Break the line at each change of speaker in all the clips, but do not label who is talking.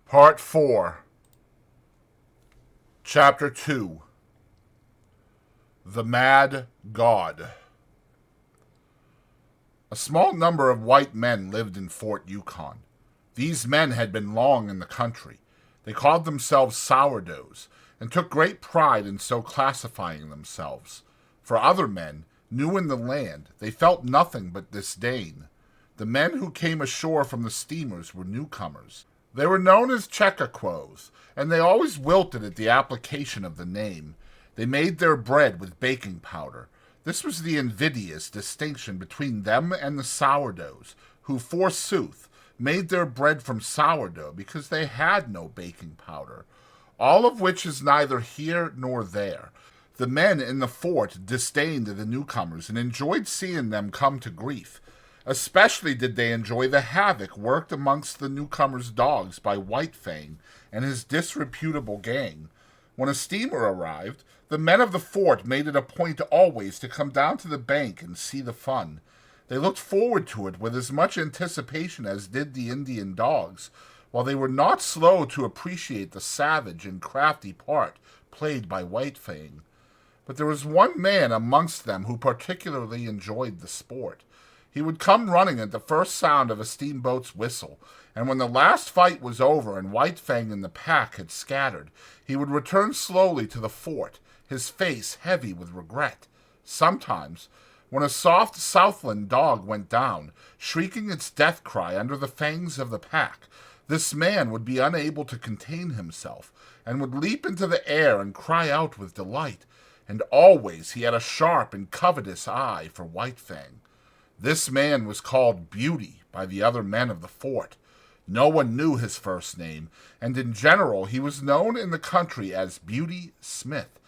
Part 4, Chapter 2, The Mad God. A small number of white men lived in Fort Yukon. These men had been long in the country. They called themselves sourdoughs, and took great pride in so classifying themselves. For other men, new in the land, they felt nothing but disdain. The men who came ashore from the steamers were newcomers. They were known as Chechaquos, and they always wilted at the application of the name. They made their bread with baking powder. This was the invidious distinction between them and the sourdoughs, who, forsooth, made their bread from sourdough because they had no baking powder. All of which is neither here nor there. The men in the fort disdained the newcomers and enjoyed seeing them come to grief. Especially did they enjoy the havoc worked amongst the newcomers' dogs by White Fang and his disreputable gang. When a steamer arrived, the men of the fort made it a point always to come down to the bank and see the fun. They looked forward to it with as much anticipation as did the Indian dogs, while they were not slow to appreciate the savage and crafty part played by White Fang. But there was one man amongst them who particularly enjoyed the sport. He would come running at the first sound of a steamboat's whistle, and when the last fight was over and White Fang and the pack had scattered, he would return slowly to the fort, his face heavy with regret. Sometimes, when a soft Southland dog went down, shrieking its death cry under the fangs of the pack, this man would be unable to contain himself, and would leap into the air and cry out with delight, and always he had a sharp and covetous eye for White Fang. This man was called Beauty by the other men of the fort. No one knew his first name, and in general he was known in the country as Beauty Smith.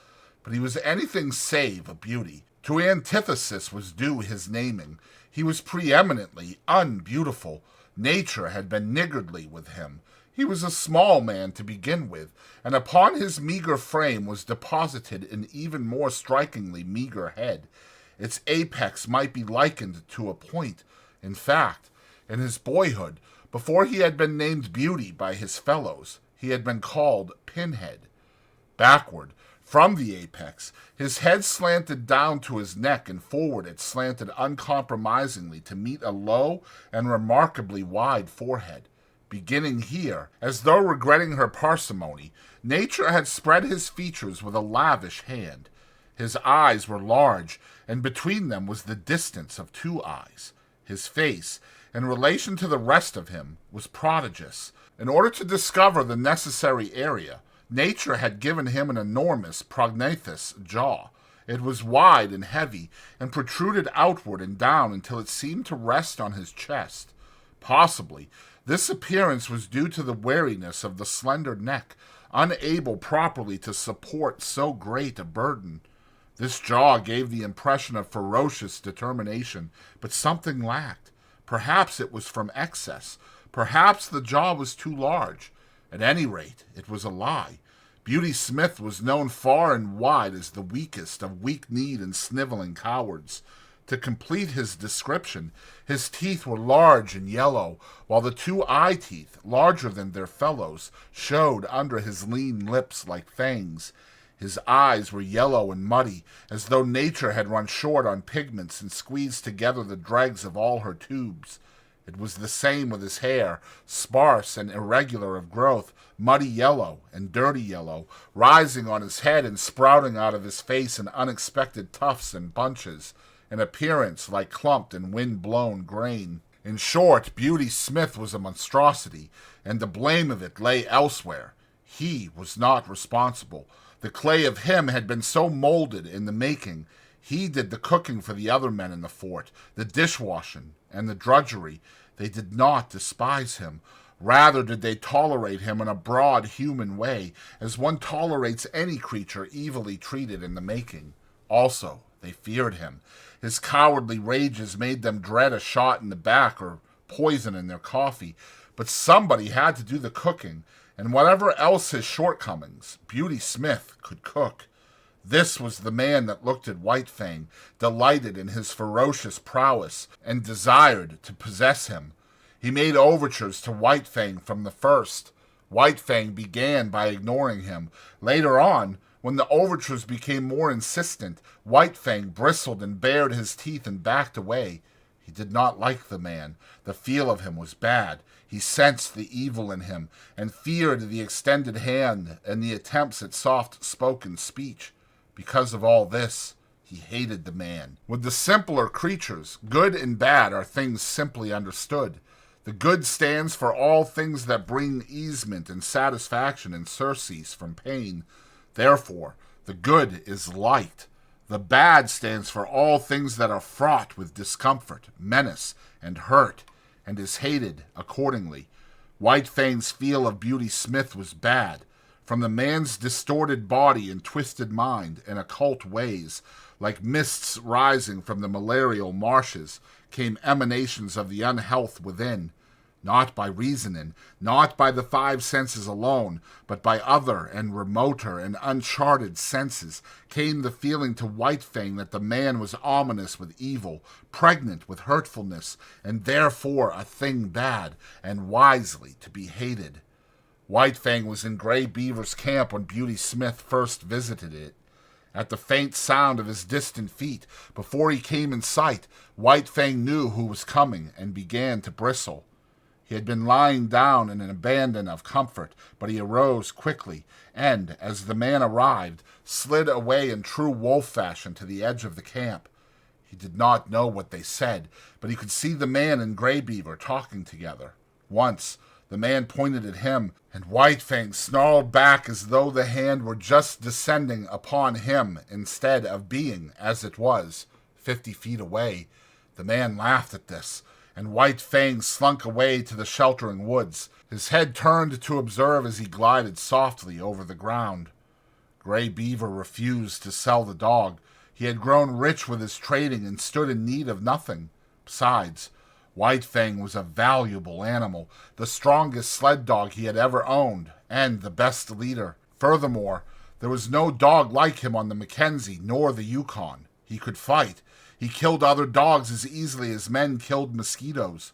But he was anything save a beauty. To antithesis was due his naming. He was preeminently unbeautiful. Nature had been niggardly with him. He was a small man to begin with, and upon his meager frame was deposited an even more strikingly meager head. Its apex might be likened to a point. In fact, in his boyhood, before he had been named Beauty by his fellows, he had been called Pinhead. Backward, from the apex, his head slanted down to his neck, and forward it slanted uncompromisingly to meet a low and remarkably wide forehead. Beginning here, as though regretting her parsimony, nature had spread his features with a lavish hand. His eyes were large, and between them was the distance of two eyes. His face, in relation to the rest of him, was prodigious. In order to discover the necessary area, nature had given him an enormous prognathous jaw. It was wide and heavy, and protruded outward and down until it seemed to rest on his chest. Possibly, this appearance was due to the weariness of the slender neck, unable properly to support so great a burden. This jaw gave the impression of ferocious determination, but something lacked. Perhaps it was from excess. Perhaps the jaw was too large. At any rate, it was a lie. Beauty Smith was known far and wide as the weakest of weak-kneed and sniveling cowards. To complete his description, his teeth were large and yellow, while the two eye teeth, larger than their fellows, showed under his lean lips like fangs. His eyes were yellow and muddy, as though nature had run short on pigments and squeezed together the dregs of all her tubes. It was the same with his hair, sparse and irregular of growth, muddy yellow and dirty yellow, rising on his head and sprouting out of his face in unexpected tufts and bunches, in appearance like clumped and wind-blown grain. In short, Beauty Smith was a monstrosity, and the blame of it lay elsewhere. He was not responsible. The clay of him had been so molded in the making. He did the cooking for the other men in the fort, the dishwashing, and the drudgery. They did not despise him. Rather did they tolerate him in a broad human way, as one tolerates any creature evilly treated in the making. Also, they feared him. His cowardly rages made them dread a shot in the back or poison in their coffee. But somebody had to do the cooking, and whatever else his shortcomings, Beauty Smith could cook. This was the man that looked at White Fang, delighted in his ferocious prowess, and desired to possess him. He made overtures to White Fang from the first. White Fang began by ignoring him. Later on, when the overtures became more insistent, White Fang bristled and bared his teeth and backed away. He did not like the man. The feel of him was bad. He sensed the evil in him, and feared the extended hand and the attempts at soft-spoken speech. Because of all this, he hated the man. With the simpler creatures, good and bad are things simply understood. The good stands for all things that bring easement and satisfaction and surcease from pain. Therefore, the good is light. The bad stands for all things that are fraught with discomfort, menace, and hurt, and is hated accordingly. White Fang's feel of Beauty Smith was bad. From the man's distorted body and twisted mind and occult ways, like mists rising from the malarial marshes, came emanations of the unhealth within. Not by reasoning, not by the five senses alone, but by other and remoter and uncharted senses, came the feeling to White Fang that the man was ominous with evil, pregnant with hurtfulness, and therefore a thing bad, and wisely to be hated. White Fang was in Gray Beaver's camp when Beauty Smith first visited it. At the faint sound of his distant feet, before he came in sight, White Fang knew who was coming and began to bristle. He had been lying down in an abandon of comfort, but he arose quickly, and, as the man arrived, slid away in true wolf fashion to the edge of the camp. He did not know what they said, but he could see the man and Gray Beaver talking together. Once, the man pointed at him, and White Fang snarled back as though the hand were just descending upon him instead of being, as it was, 50 feet away. The man laughed at this, and White Fang slunk away to the sheltering woods. His head turned to observe as he glided softly over the ground. Gray Beaver refused to sell the dog. He had grown rich with his trading and stood in need of nothing. Besides, White Fang was a valuable animal, the strongest sled dog he had ever owned, and the best leader. Furthermore, there was no dog like him on the Mackenzie nor the Yukon. He could fight. He killed other dogs as easily as men killed mosquitoes.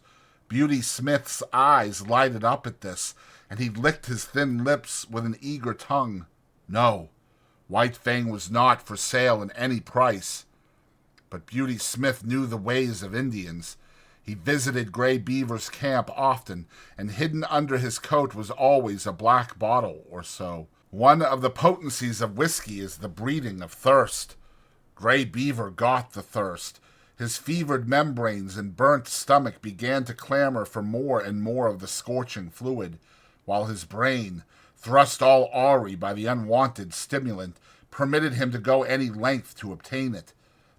Beauty Smith's eyes lighted up at this, and he licked his thin lips with an eager tongue. No, White Fang was not for sale at any price. But Beauty Smith knew the ways of Indians. He visited Gray Beaver's camp often, and hidden under his coat was always a black bottle or so. One of the potencies of whiskey is the breeding of thirst. Gray Beaver got the thirst. His fevered membranes and burnt stomach began to clamor for more and more of the scorching fluid, while his brain, thrust all awry by the unwanted stimulant, permitted him to go any length to obtain it.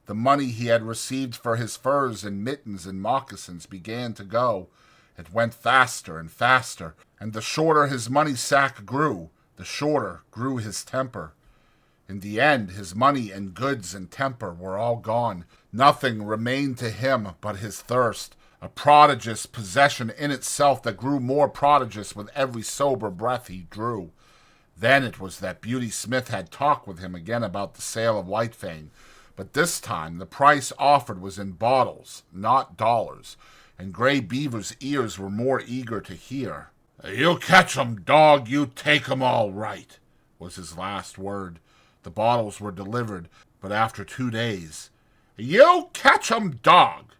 The money he had received for his furs and mittens and moccasins began to go. It went faster and faster, and the shorter his money sack grew, the shorter grew his temper. In the end, his money and goods and temper were all gone. Nothing remained to him but his thirst, a prodigious possession in itself that grew more prodigious with every sober breath he drew. Then it was that Beauty Smith had talked with him again about the sale of White Fang, but this time the price offered was in bottles, not dollars, and Gray Beaver's ears were more eager to hear. "You catch 'em, dog, you take 'em all right," was his last word. The bottles were delivered, but after 2 days. "You catch 'em, dog,"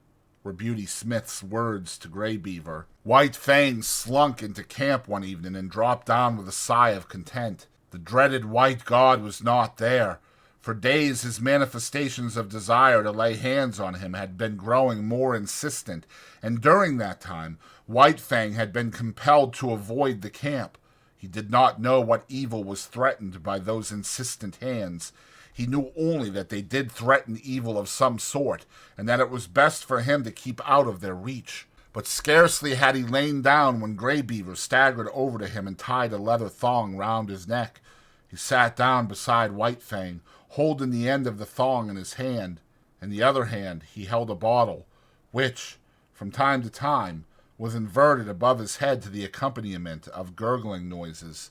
were Beauty Smith's words to Gray Beaver. White Fang slunk into camp one evening and dropped down with a sigh of content. The dreaded white god was not there. For days his manifestations of desire to lay hands on him had been growing more insistent, and during that time White Fang had been compelled to avoid the camp. He did not know what evil was threatened by those insistent hands. He knew only that they did threaten evil of some sort, and that it was best for him to keep out of their reach. But scarcely had he lain down when Gray Beaver staggered over to him and tied a leather thong round his neck. He sat down beside White Fang, holding the end of the thong in his hand. In the other hand he held a bottle, which, from time to time, was inverted above his head to the accompaniment of gurgling noises.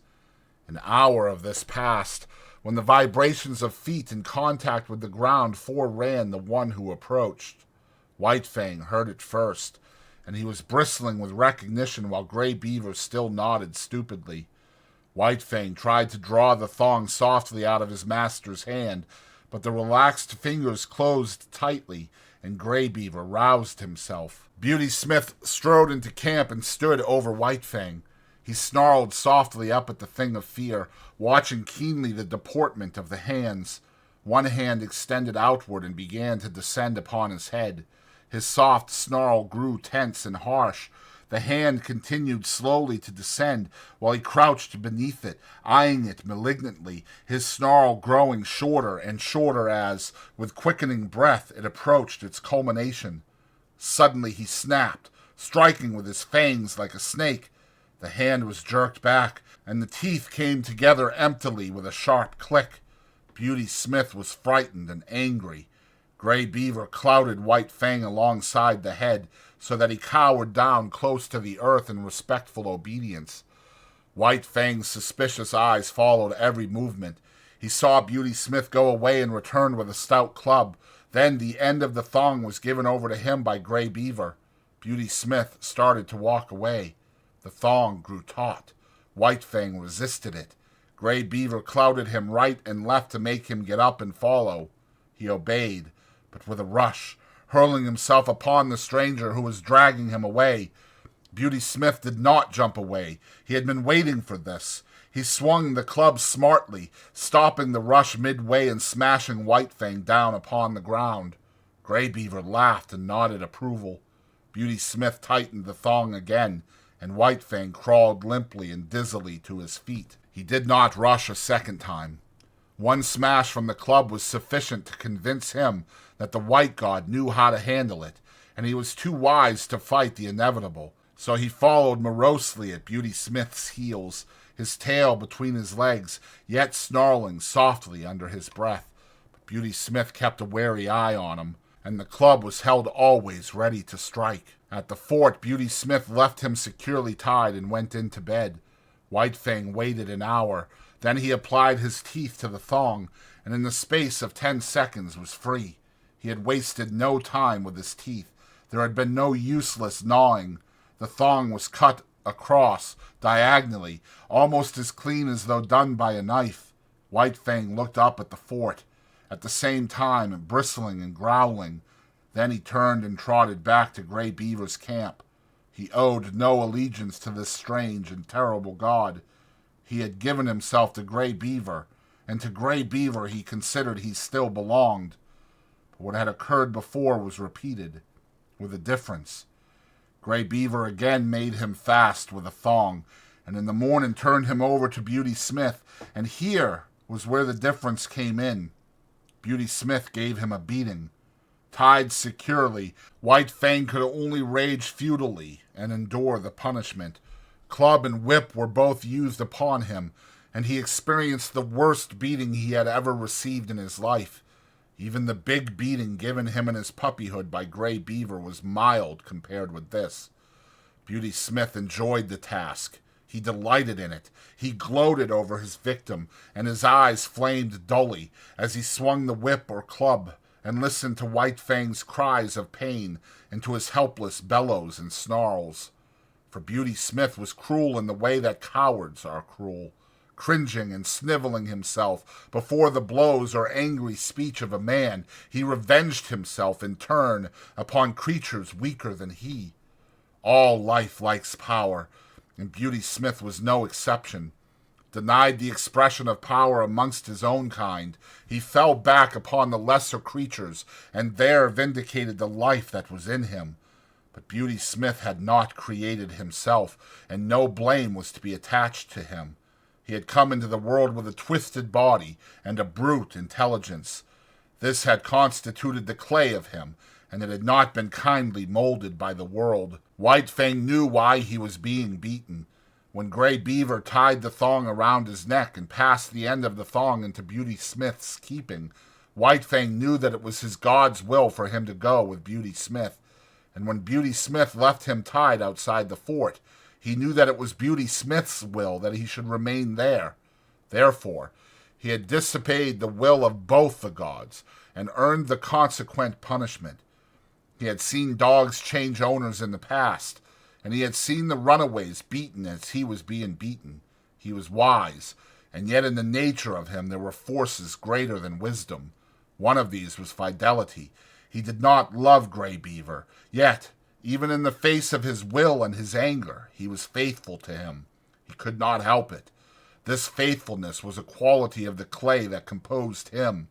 An hour of this passed, when the vibrations of feet in contact with the ground foreran the one who approached. White Fang heard it first, and he was bristling with recognition while Gray Beaver still nodded stupidly. White Fang tried to draw the thong softly out of his master's hand, but the relaxed fingers closed tightly, and Grey Beaver roused himself. Beauty Smith strode into camp and stood over White Fang. He snarled softly up at the thing of fear, watching keenly the deportment of the hands. One hand extended outward and began to descend upon his head. His soft snarl grew tense and harsh. The hand continued slowly to descend while he crouched beneath it, eyeing it malignantly, his snarl growing shorter and shorter as, with quickening breath, it approached its culmination. Suddenly he snapped, striking with his fangs like a snake. The hand was jerked back, and the teeth came together emptily with a sharp click. Beauty Smith was frightened and angry. Grey Beaver clouted White Fang alongside the head, so that he cowered down close to the earth in respectful obedience. White Fang's suspicious eyes followed every movement. He saw Beauty Smith go away and return with a stout club. Then the end of the thong was given over to him by Grey Beaver. Beauty Smith started to walk away. The thong grew taut. White Fang resisted it. Grey Beaver clouted him right and left to make him get up and follow. He obeyed, but with a rush, hurling himself upon the stranger who was dragging him away. Beauty Smith did not jump away. He had been waiting for this. He swung the club smartly, stopping the rush midway and smashing White Fang down upon the ground. Grey Beaver laughed and nodded approval. Beauty Smith tightened the thong again, and White Fang crawled limply and dizzily to his feet. He did not rush a second time. One smash from the club was sufficient to convince him that the White God knew how to handle it, and he was too wise to fight the inevitable. So he followed morosely at Beauty Smith's heels, his tail between his legs, yet snarling softly under his breath. But Beauty Smith kept a wary eye on him, and the club was held always ready to strike. At the fort, Beauty Smith left him securely tied and went into bed. White Fang waited an hour. Then he applied his teeth to the thong, and in the space of 10 seconds was free. He had wasted no time with his teeth. There had been no useless gnawing. The thong was cut across, diagonally, almost as clean as though done by a knife. White Fang looked up at the fort, at the same time bristling and growling. Then he turned and trotted back to Grey Beaver's camp. He owed no allegiance to this strange and terrible god. He had given himself to Grey Beaver, and to Grey Beaver he considered he still belonged. But what had occurred before was repeated, with a difference. Grey Beaver again made him fast with a thong, and in the morning turned him over to Beauty Smith, and here was where the difference came in. Beauty Smith gave him a beating. Tied securely, White Fang could only rage futilely and endure the punishment. Club and whip were both used upon him, and he experienced the worst beating he had ever received in his life. Even the big beating given him in his puppyhood by Grey Beaver was mild compared with this. Beauty Smith enjoyed the task. He delighted in it. He gloated over his victim, and his eyes flamed dully as he swung the whip or club and listened to White Fang's cries of pain and to his helpless bellows and snarls. For Beauty Smith was cruel in the way that cowards are cruel, cringing and sniveling himself before the blows or angry speech of a man. He revenged himself in turn upon creatures weaker than he. All life likes power, and Beauty Smith was no exception. Denied the expression of power amongst his own kind, he fell back upon the lesser creatures, and there vindicated the life that was in him. But Beauty Smith had not created himself, and no blame was to be attached to him. He had come into the world with a twisted body and a brute intelligence. This had constituted the clay of him, and it had not been kindly molded by the world. White Fang knew why he was being beaten. When Grey Beaver tied the thong around his neck and passed the end of the thong into Beauty Smith's keeping, White Fang knew that it was his God's will for him to go with Beauty Smith. And when Beauty Smith left him tied outside the fort, he knew that it was Beauty Smith's will that he should remain there. Therefore, he had disobeyed the will of both the gods and earned the consequent punishment. He had seen dogs change owners in the past, and he had seen the runaways beaten as he was being beaten. He was wise, and yet in the nature of him there were forces greater than wisdom. One of these was fidelity. He did not love Grey Beaver, yet, even in the face of his will and his anger, he was faithful to him. He could not help it. This faithfulness was a quality of the clay that composed him.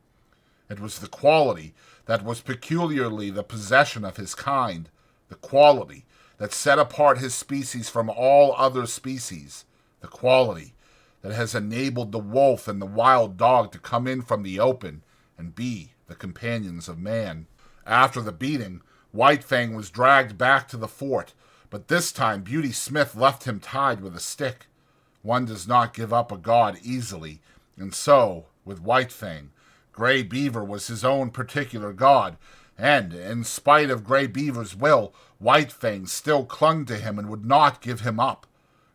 It was the quality that was peculiarly the possession of his kind, the quality that set apart his species from all other species, the quality that has enabled the wolf and the wild dog to come in from the open and be the companions of man. After the beating, White Fang was dragged back to the fort, but this time Beauty Smith left him tied with a stick. One does not give up a god easily, and so, with White Fang, Grey Beaver was his own particular god, and, in spite of Grey Beaver's will, White Fang still clung to him and would not give him up.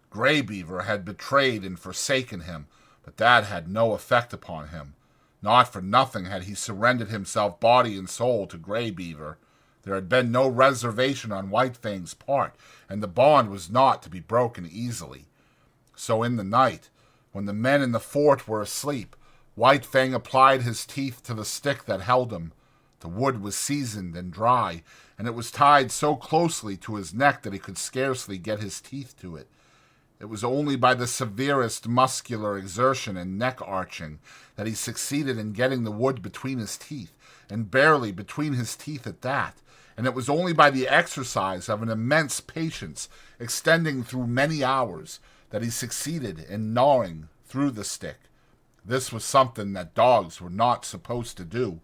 Grey Beaver had betrayed and forsaken him, but that had no effect upon him. Not for nothing had he surrendered himself body and soul to Grey Beaver. There had been no reservation on White Fang's part, and the bond was not to be broken easily. So in the night, when the men in the fort were asleep, White Fang applied his teeth to the stick that held him. The wood was seasoned and dry, and it was tied so closely to his neck that he could scarcely get his teeth to it. It was only by the severest muscular exertion and neck arching that he succeeded in getting the wood between his teeth, and barely between his teeth at that, and it was only by the exercise of an immense patience, extending through many hours, that he succeeded in gnawing through the stick. This was something that dogs were not supposed to do.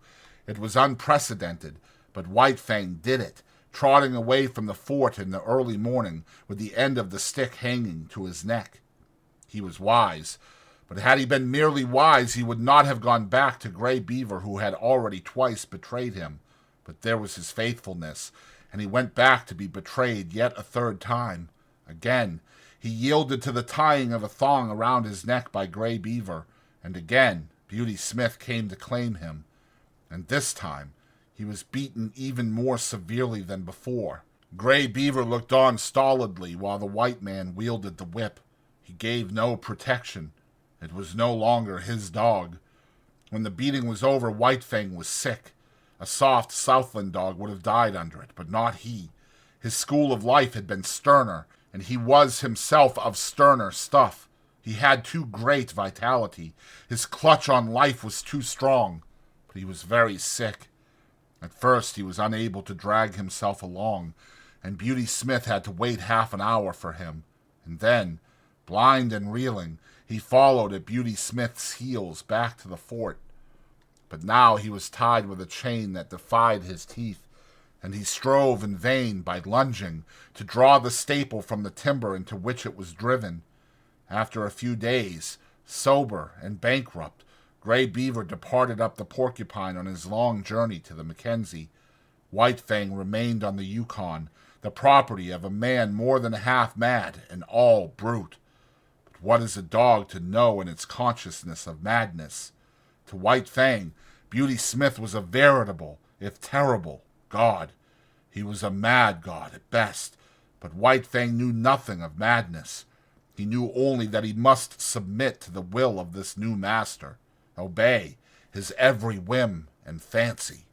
It was unprecedented, but White Fang did it, trotting away from the fort in the early morning with the end of the stick hanging to his neck. He was wise, but had he been merely wise, he would not have gone back to Grey Beaver, who had already twice betrayed him. But there was his faithfulness, and he went back to be betrayed yet a third time. Again, he yielded to the tying of a thong around his neck by Grey Beaver, and again Beauty Smith came to claim him. And this time he was beaten even more severely than before. Grey Beaver looked on stolidly while the white man wielded the whip. He gave no protection. It was no longer his dog. When the beating was over, White Fang was sick. A soft Southland dog would have died under it, but not he. His school of life had been sterner, and he was himself of sterner stuff. He had too great vitality. His clutch on life was too strong, but he was very sick. At first he was unable to drag himself along, and Beauty Smith had to wait half an hour for him. And then, blind and reeling, he followed at Beauty Smith's heels back to the fort. But now he was tied with a chain that defied his teeth, and he strove in vain, by lunging, to draw the staple from the timber into which it was driven. After a few days, sober and bankrupt, Grey Beaver departed up the Porcupine on his long journey to the Mackenzie. White Fang remained on the Yukon, the property of a man more than half mad and all brute. But what is a dog to know in its consciousness of madness? To White Fang, Beauty Smith was a veritable, if terrible, god. He was a mad god at best, but White Fang knew nothing of madness. He knew only that he must submit to the will of this new master, obey his every whim and fancy.